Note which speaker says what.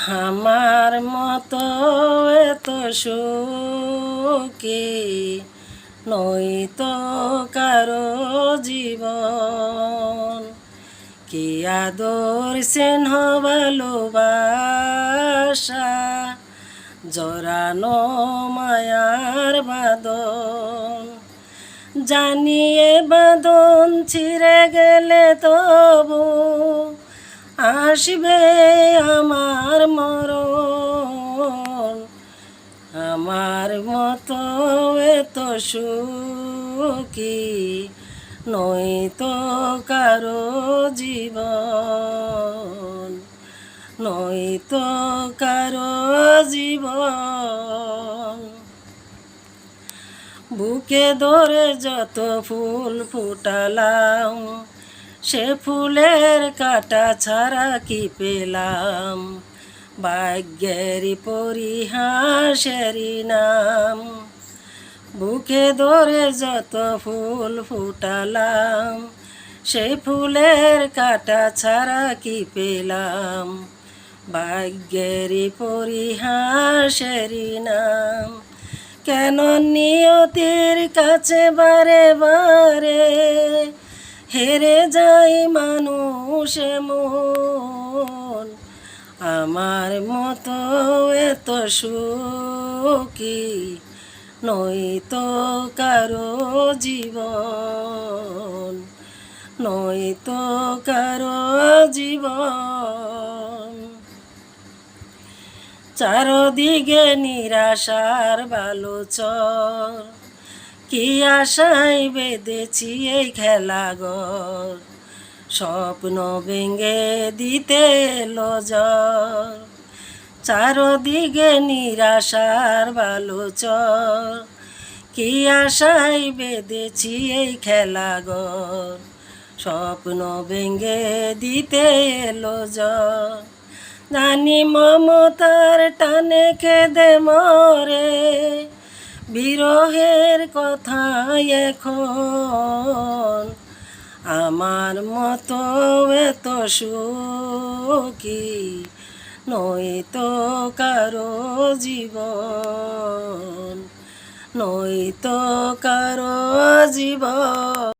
Speaker 1: আমার মতো এত সুখী নয়তো কারো জীবন। কি আদর স্নেহ ভালোবাসা জড়ানো মায়ার বাঁধন। জানিয়ে বাঁধন ছিঁড়ে গেলে তবু আসবে আমার মরণ। আমার মতো এত সুখী নয়তো কারো জীবন, নয়তো কারো জীবন। বুকে ধরে যত ফুল ফুটালাম, সে ফুলের কাঁটা ছাড়া কি পেলাম? ভাগ্যেরই পরিহাসেরই নাম। বুকে ধরে যত ফুল ফুটালাম, সে ফুলের কাঁটা ছাড়া কি পেলাম? ভাগ্যেরই পরিহাসেরই নাম। কেন নিয়তির কাছে বারে বারে হেরে যায় মানুষ মন? আমার মতো এত সুখী নয়তো কারো জীবন, নয়তো কারো জীবন। চারদিকে নিরাশার বালুচর, কি আশায় বেঁধেছি এই খেলাঘর। স্বপ্ন ভেঙে দিতে এলো ঝড়। চারদিকে নিরাশার বালুচর, কি আশায় বেঁধেছি এই খেলাঘর। স্বপ্ন ভেঙে দিতে এলো ঝড়। জানি মমতার টানে কেঁদে মরে, বিরহের কথা এখন। আমার মতো এত সুখী নয়তো কারো জীবন, নয়তো কারো জীবন।